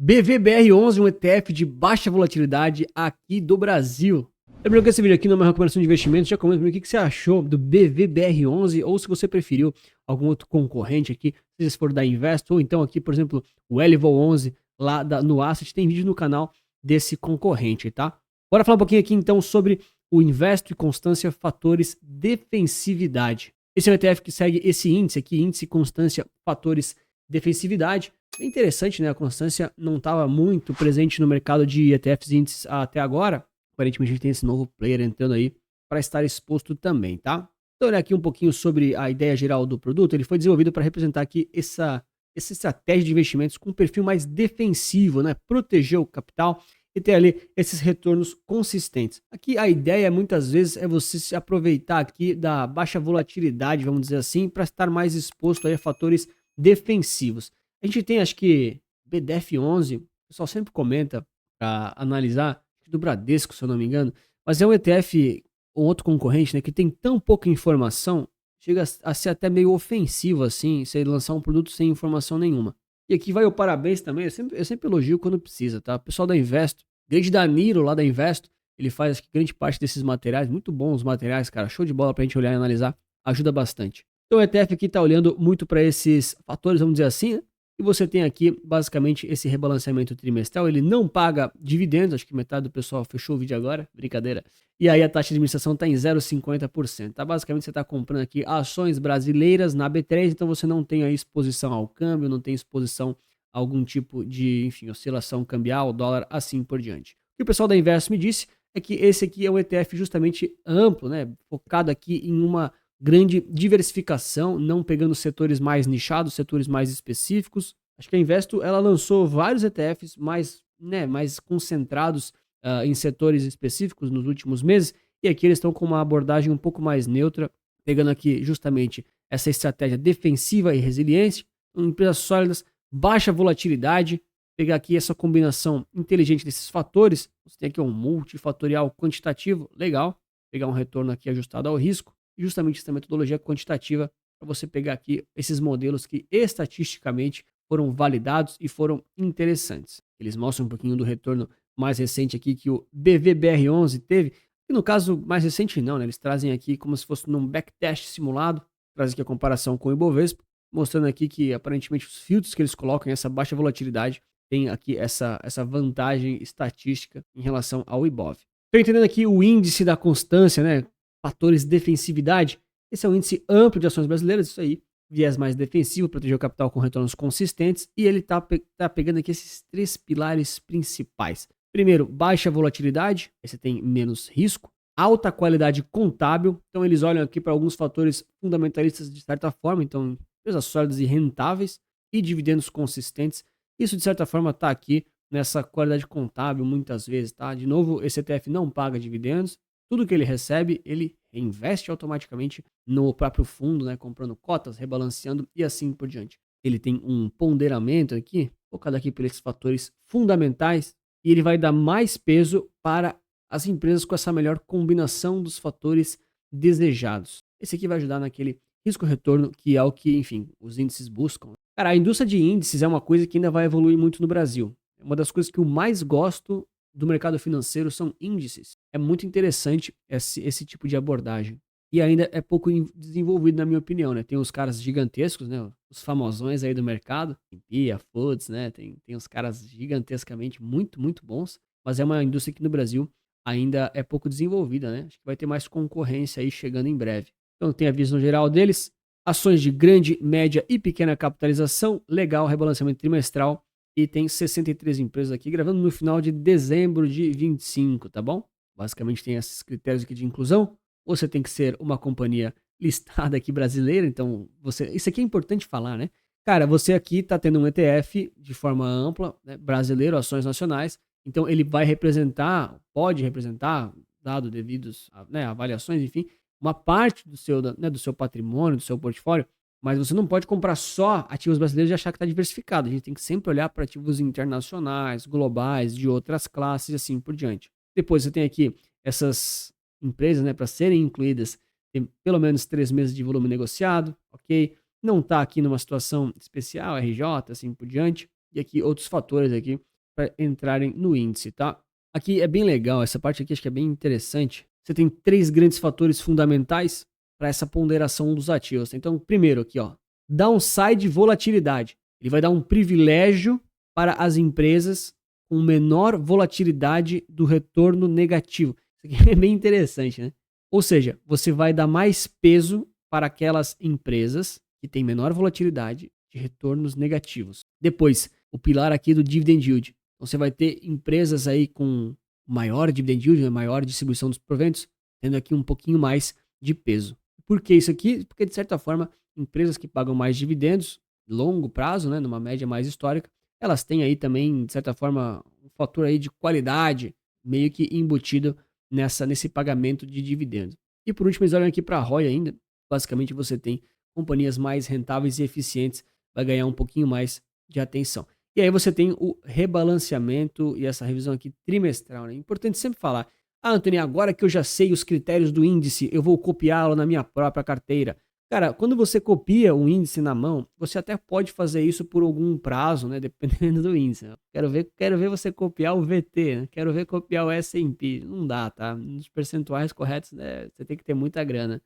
BVBR11, um ETF de baixa volatilidade aqui do Brasil. Lembrando que esse vídeo aqui não é uma recomendação de investimento, já comenta comigo o que você achou do BVBR11 ou se você preferiu algum outro concorrente aqui, se for da Invest ou então aqui, por exemplo, o Elevol11 lá no Asset, tem vídeo no canal desse concorrente, tá? Bora falar um pouquinho aqui então sobre o Investo e Constância Fatores Defensividade. Esse é um ETF que segue esse índice aqui, índice Constância Fatores Defensividade. É interessante, né? A Constância não estava muito presente no mercado de ETFs e índices até agora. Aparentemente a gente tem esse novo player entrando aí para estar exposto também, tá? Então, olhar aqui um pouquinho sobre a ideia geral do produto. Ele foi desenvolvido para representar aqui essa estratégia de investimentos com um perfil mais defensivo, né? Proteger o capital e ter ali esses retornos consistentes. Aqui a ideia muitas vezes é você se aproveitar aqui da baixa volatilidade, vamos dizer assim, para estar mais exposto aí a fatores defensivos. A gente tem, acho que, BDF11, o pessoal sempre comenta para analisar, do Bradesco, se eu não me engano, mas é um ETF, um outro concorrente, né, que tem tão pouca informação, chega a ser até meio ofensivo, assim, você lançar um produto sem informação nenhuma. E aqui vai o parabéns também, eu sempre elogio quando precisa, tá? O pessoal da Investo, grande Danilo lá da Investo, ele faz, acho que, grande parte desses materiais, muito bons os materiais, cara, show de bola pra gente olhar e analisar, ajuda bastante. Então o ETF aqui tá olhando muito para esses fatores, vamos dizer assim, né? E você tem aqui, basicamente, esse rebalanceamento trimestral. Ele não paga dividendos, acho que metade do pessoal fechou o vídeo agora, brincadeira. E aí a taxa de administração está em 0,50%. Tá? Basicamente, você está comprando aqui ações brasileiras na B3, então você não tem aí exposição ao câmbio, não tem exposição a algum tipo de, enfim, oscilação cambial, dólar, assim por diante. O que o pessoal da Invest me disse é que esse aqui é um ETF justamente amplo, né? Focado aqui em uma grande diversificação, não pegando setores mais nichados, setores mais específicos. Acho que a Investo ela lançou vários ETFs mais concentrados em setores específicos nos últimos meses, e aqui eles estão com uma abordagem um pouco mais neutra, pegando aqui justamente essa estratégia defensiva e resiliência, empresas sólidas, baixa volatilidade, pegar aqui essa combinação inteligente desses fatores. Você tem aqui um multifatorial quantitativo, legal, pegar um retorno aqui ajustado ao risco, justamente essa metodologia quantitativa para você pegar aqui esses modelos que estatisticamente foram validados e foram interessantes. Eles mostram um pouquinho do retorno mais recente aqui que o BVBR11 teve, e no caso mais recente não, né? Eles trazem aqui como se fosse num backtest simulado, trazem aqui a comparação com o Ibovespa, mostrando aqui que aparentemente os filtros que eles colocam, essa baixa volatilidade, tem aqui essa vantagem estatística em relação ao Ibov. Estou entendendo aqui o índice da constância, né? Fatores defensividade. Esse é um índice amplo de ações brasileiras, isso aí, viés mais defensivo, proteger o capital com retornos consistentes, e ele tá pegando aqui esses três pilares principais. Primeiro, baixa volatilidade, aí você tem menos risco, alta qualidade contábil, então eles olham aqui para alguns fatores fundamentalistas de certa forma, então empresas sólidas e rentáveis e dividendos consistentes. Isso de certa forma está aqui nessa qualidade contábil muitas vezes, tá? De novo, esse ETF não paga dividendos, tudo que ele recebe, ele reinveste automaticamente no próprio fundo, né, comprando cotas, rebalanceando e assim por diante. Ele tem um ponderamento aqui, focado aqui por esses fatores fundamentais, e ele vai dar mais peso para as empresas com essa melhor combinação dos fatores desejados. Esse aqui vai ajudar naquele risco-retorno, que é o que, enfim, os índices buscam. Cara, a indústria de índices é uma coisa que ainda vai evoluir muito no Brasil. É uma das coisas que eu mais gosto do mercado financeiro são índices. É muito interessante esse tipo de abordagem. E ainda é pouco desenvolvido, na minha opinião, né? Tem os caras gigantescos, né? Os famosões aí do mercado, Pia, Foods, né? Tem os caras gigantescamente muito bons, mas é uma indústria que no Brasil ainda é pouco desenvolvida, né? Acho que vai ter mais concorrência aí chegando em breve. Então tem a visão geral deles, ações de grande, média e pequena capitalização, legal, rebalanceamento trimestral, e tem 63 empresas aqui, gravando no final de dezembro de 25, tá bom? Basicamente tem esses critérios aqui de inclusão. Você tem que ser uma companhia listada aqui brasileira, então isso aqui é importante falar, né? Cara, você aqui tá tendo um ETF de forma ampla, né, brasileiro, ações nacionais, então ele vai representar, pode representar, dado devidos, né, avaliações, enfim, uma parte do seu patrimônio, do seu portfólio, mas você não pode comprar só ativos brasileiros e achar que está diversificado. A gente tem que sempre olhar para ativos internacionais, globais, de outras classes e assim por diante. Depois você tem aqui essas empresas, né, para serem incluídas, tem pelo menos 3 meses de volume negociado, ok? Não está aqui numa situação especial, RJ, assim por diante. E aqui outros fatores aqui para entrarem no índice, tá? Aqui é bem legal, essa parte aqui acho que é bem interessante. Você tem 3 grandes fatores fundamentais para essa ponderação dos ativos. Então, primeiro aqui, ó, downside volatilidade. Ele vai dar um privilégio para as empresas com menor volatilidade do retorno negativo. Isso aqui é bem interessante, né? Ou seja, você vai dar mais peso para aquelas empresas que têm menor volatilidade de retornos negativos. Depois, o pilar aqui do dividend yield. Então, você vai ter empresas aí com maior dividend yield, né, maior distribuição dos proventos, tendo aqui um pouquinho mais de peso. Por que isso aqui? Porque, de certa forma, empresas que pagam mais dividendos, longo prazo, né, numa média mais histórica, elas têm aí também, de certa forma, um fator aí de qualidade meio que embutido nesse pagamento de dividendos. E por último, eles olham aqui para a ROI ainda. Basicamente, você tem companhias mais rentáveis e eficientes, vai ganhar um pouquinho mais de atenção. E aí você tem o rebalanceamento e essa revisão aqui trimestral, né? Importante sempre falar, Anthony, agora que eu já sei os critérios do índice, eu vou copiá-lo na minha própria carteira. Cara, quando você copia o índice na mão, você até pode fazer isso por algum prazo, né? Dependendo do índice. Né? Quero ver você copiar o VT, né? Quero ver copiar o S&P. Não dá, tá? Nos percentuais corretos, né? Você tem que ter muita grana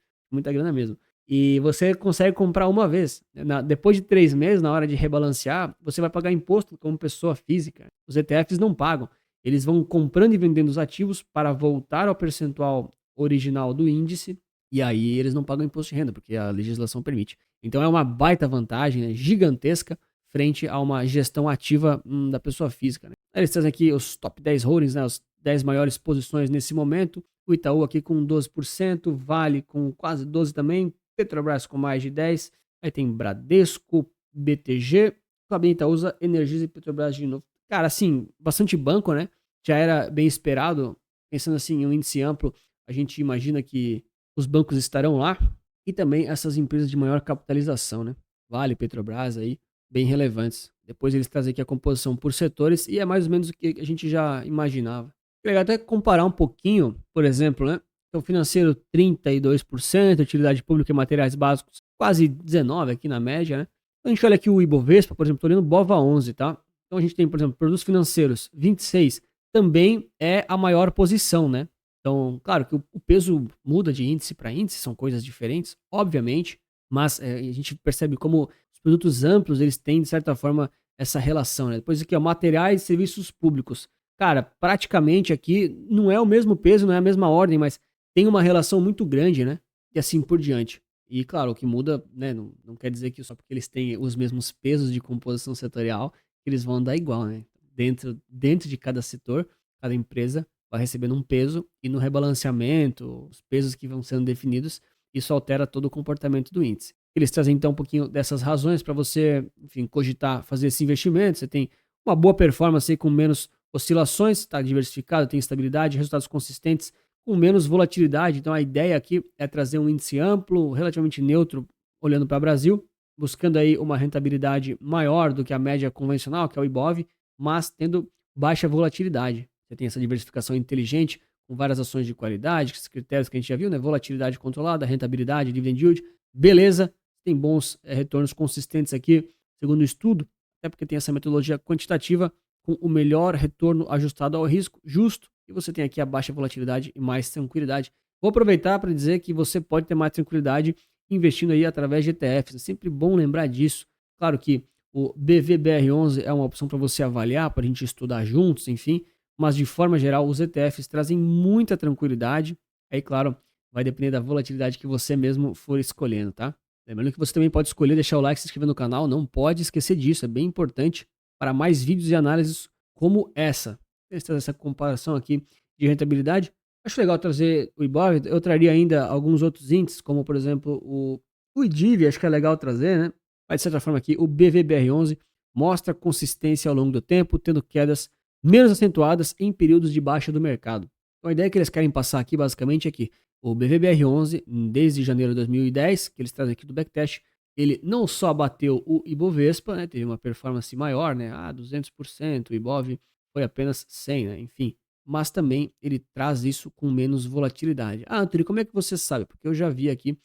mesmo. E você consegue comprar uma vez. Depois de 3 meses, na hora de rebalancear, você vai pagar imposto como pessoa física. Os ETFs não pagam. Eles vão comprando e vendendo os ativos para voltar ao percentual original do índice. E aí eles não pagam imposto de renda, porque a legislação permite. Então é uma baita vantagem, né, gigantesca frente a uma gestão ativa da pessoa física. Né? Eles trazem aqui os top 10 holdings, né, as 10 maiores posições nesse momento. O Itaú aqui com 12%, Vale com quase 12% também, Petrobras com mais de 10%, aí tem Bradesco, BTG, Klabin, Itaúsa, Energisa e Petrobras de novo. Cara, assim, bastante banco, né? Já era bem esperado, pensando assim em um índice amplo, a gente imagina que os bancos estarão lá e também essas empresas de maior capitalização, né? Vale, Petrobras aí, bem relevantes. Depois eles trazem aqui a composição por setores e é mais ou menos o que a gente já imaginava. É legal até comparar um pouquinho, por exemplo, né? Então, financeiro 32%, utilidade pública e materiais básicos quase 19% aqui na média, né? Então, a gente olha aqui o Ibovespa, por exemplo, estou olhando o BOVA 11, tá? Então a gente tem, por exemplo, produtos financeiros 26, também é a maior posição, né? Então, claro que o peso muda de índice para índice, são coisas diferentes, obviamente, mas a gente percebe como os produtos amplos, eles têm, de certa forma, essa relação, né? Depois aqui, ó, materiais e serviços públicos. Cara, praticamente aqui não é o mesmo peso, não é a mesma ordem, mas tem uma relação muito grande, né? E assim por diante. E claro, o que muda, né, não quer dizer que só porque eles têm os mesmos pesos de composição setorial, que eles vão andar igual, né? Dentro de cada setor, cada empresa vai recebendo um peso e no rebalanceamento, os pesos que vão sendo definidos, isso altera todo o comportamento do índice. Eles trazem então um pouquinho dessas razões para você, enfim, cogitar fazer esse investimento. Você tem uma boa performance aí com menos oscilações, está diversificado, tem estabilidade, resultados consistentes, com menos volatilidade. Então a ideia aqui é trazer um índice amplo, relativamente neutro, olhando para o Brasil, buscando aí uma rentabilidade maior do que a média convencional, que é o IBOV, mas tendo baixa volatilidade. Você tem essa diversificação inteligente, com várias ações de qualidade, esses critérios que a gente já viu, né? Volatilidade controlada, rentabilidade, dividend yield, beleza, tem bons retornos consistentes aqui, segundo o estudo, até porque tem essa metodologia quantitativa com o melhor retorno ajustado ao risco, justo, e você tem aqui a baixa volatilidade e mais tranquilidade. Vou aproveitar para dizer que você pode ter mais tranquilidade investindo aí através de ETFs, é sempre bom lembrar disso. Claro que o BVBR11 é uma opção para você avaliar, para a gente estudar juntos, enfim, mas de forma geral os ETFs trazem muita tranquilidade, aí claro, vai depender da volatilidade que você mesmo for escolhendo, tá? Lembrando que você também pode escolher deixar o like e se inscrever no canal, não pode esquecer disso, é bem importante para mais vídeos e análises como essa. Essa comparação aqui de rentabilidade. Acho legal trazer o Ibov, eu traria ainda alguns outros índices, como por exemplo o IDIV, acho que é legal trazer, né? Mas de certa forma aqui, o BVBR11 mostra consistência ao longo do tempo, tendo quedas menos acentuadas em períodos de baixa do mercado. Então a ideia que eles querem passar aqui basicamente é que o BVBR11, desde janeiro de 2010, que eles trazem aqui do backtest, ele não só bateu o Ibovespa, né, teve uma performance maior, né, 200%, o Ibov foi apenas 100, né, enfim, mas também ele traz isso com menos volatilidade. Anthony, como é que você sabe? Porque eu já vi aqui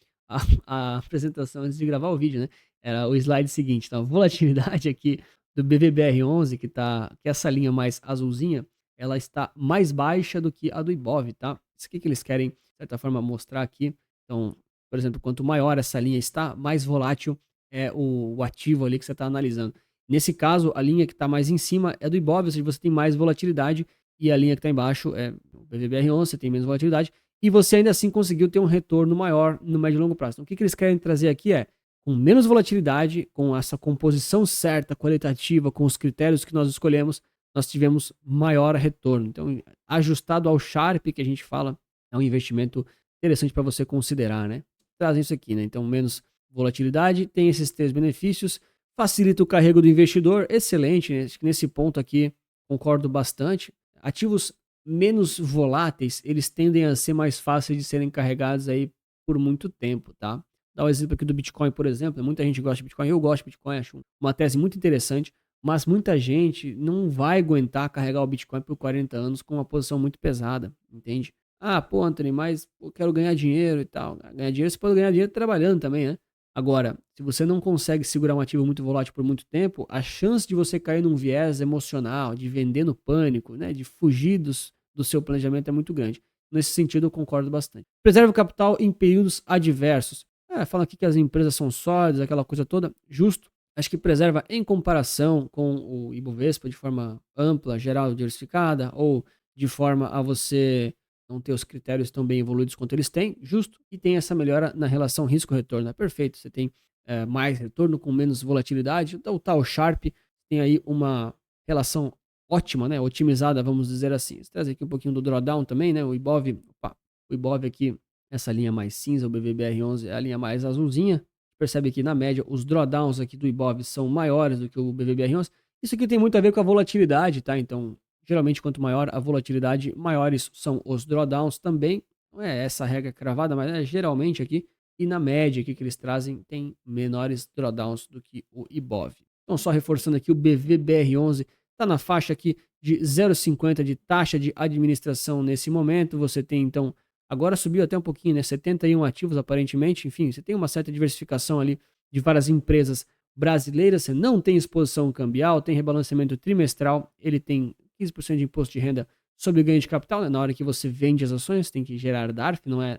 a apresentação antes de gravar o vídeo, né, era o slide seguinte, então a volatilidade aqui do BVBR11, que é essa linha mais azulzinha, ela está mais baixa do que a do Ibov, tá? Isso aqui que eles querem, de certa forma, mostrar aqui. Então, por exemplo, quanto maior essa linha está, mais volátil é o ativo ali que você está analisando. Nesse caso, a linha que está mais em cima é do Ibov, ou seja, você tem mais volatilidade, e a linha que está embaixo é o BVBR11, você tem menos volatilidade, e você ainda assim conseguiu ter um retorno maior no médio e longo prazo. Então, o que eles querem trazer aqui é, com menos volatilidade, com essa composição certa, qualitativa, com os critérios que nós escolhemos, nós tivemos maior retorno. Então, ajustado ao Sharpe, que a gente fala, é um investimento interessante para você considerar, né? Trazem isso aqui, né? Então, menos volatilidade, tem esses 3 benefícios, facilita o carrego do investidor, excelente, né? Acho que nesse ponto aqui concordo bastante. Ativos menos voláteis, eles tendem a ser mais fáceis de serem carregados aí por muito tempo, tá? Dá o exemplo aqui do Bitcoin, por exemplo. Muita gente gosta de Bitcoin, eu gosto de Bitcoin, acho uma tese muito interessante, mas muita gente não vai aguentar carregar o Bitcoin por 40 anos com uma posição muito pesada, entende? Ah, pô, Anthony, mas eu quero ganhar dinheiro e tal. Ganhar dinheiro, você pode ganhar dinheiro trabalhando também, né? Agora, se você não consegue segurar um ativo muito volátil por muito tempo, a chance de você cair num viés emocional, de vender no pânico, né, de fugir do seu planejamento é muito grande. Nesse sentido, eu concordo bastante. Preserva o capital em períodos adversos. Fala aqui que as empresas são sólidas, aquela coisa toda, justo. Acho que preserva em comparação com o Ibovespa de forma ampla, geral, diversificada, ou de forma a você não ter os critérios tão bem evoluídos quanto eles têm, justo, e tem essa melhora na relação risco-retorno, é perfeito, você tem mais retorno com menos volatilidade, então o tal Sharp tem aí uma relação ótima, né, otimizada, vamos dizer assim. Você traz aqui um pouquinho do drawdown também, né, o Ibov aqui, essa linha mais cinza, o BVBR11 é a linha mais azulzinha, percebe que na média os drawdowns aqui do Ibov são maiores do que o BVBR11, isso aqui tem muito a ver com a volatilidade, tá, então geralmente, quanto maior a volatilidade, maiores são os drawdowns também. Não é essa regra cravada, mas é geralmente aqui. E na média aqui que eles trazem, tem menores drawdowns do que o Ibov. Então, só reforçando aqui, o BVBR11 está na faixa aqui de 0,50 de taxa de administração nesse momento. Você tem, então, agora subiu até um pouquinho, né? 71 ativos aparentemente. Enfim, você tem uma certa diversificação ali de várias empresas brasileiras. Você não tem exposição cambial, tem rebalanceamento trimestral, ele tem 15% de imposto de renda sobre o ganho de capital, né? Na hora que você vende as ações, tem que gerar DARF, não é,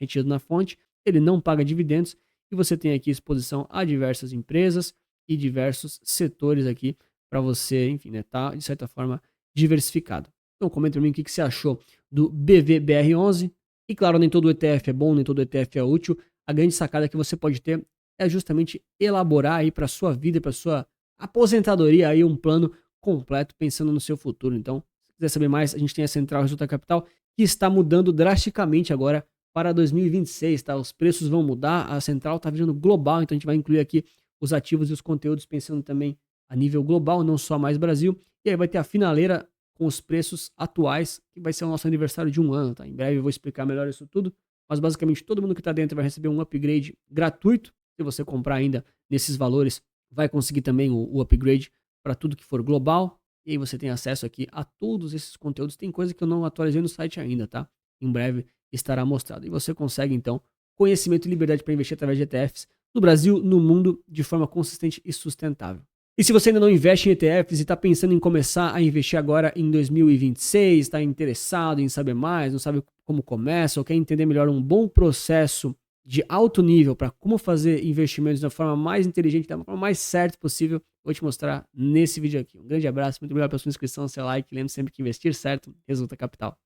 retido na fonte, ele não paga dividendos, e você tem aqui exposição a diversas empresas e diversos setores aqui para você, enfim, né, tá de certa forma diversificado. Então comenta para mim o que você achou do BVBR11, e claro, nem todo ETF é bom, nem todo ETF é útil, a grande sacada que você pode ter é justamente elaborar aí para sua vida, para sua aposentadoria aí um plano completo pensando no seu futuro. Então, se quiser saber mais, a gente tem a Central Resulta Capital, que está mudando drasticamente agora para 2026, tá? Os preços vão mudar, a Central está virando global, então a gente vai incluir aqui os ativos e os conteúdos pensando também a nível global, não só mais Brasil. E aí vai ter a finaleira com os preços atuais, que vai ser o nosso aniversário de 1 ano, tá? Em breve eu vou explicar melhor isso tudo, mas basicamente todo mundo que está dentro vai receber um upgrade gratuito. Se você comprar ainda nesses valores, vai conseguir também o upgrade para tudo que for global, e aí você tem acesso aqui a todos esses conteúdos. Tem coisa que eu não atualizei no site ainda, tá? Em breve estará mostrado. E você consegue, então, conhecimento e liberdade para investir através de ETFs no Brasil, no mundo, de forma consistente e sustentável. E se você ainda não investe em ETFs e está pensando em começar a investir agora em 2026, está interessado em saber mais, não sabe como começa, ou quer entender melhor um bom processo de alto nível para como fazer investimentos da forma mais inteligente, da forma mais certa possível, vou te mostrar nesse vídeo aqui. Um grande abraço, muito obrigado pela sua inscrição, seu like, lembre sempre que investir certo resulta capital.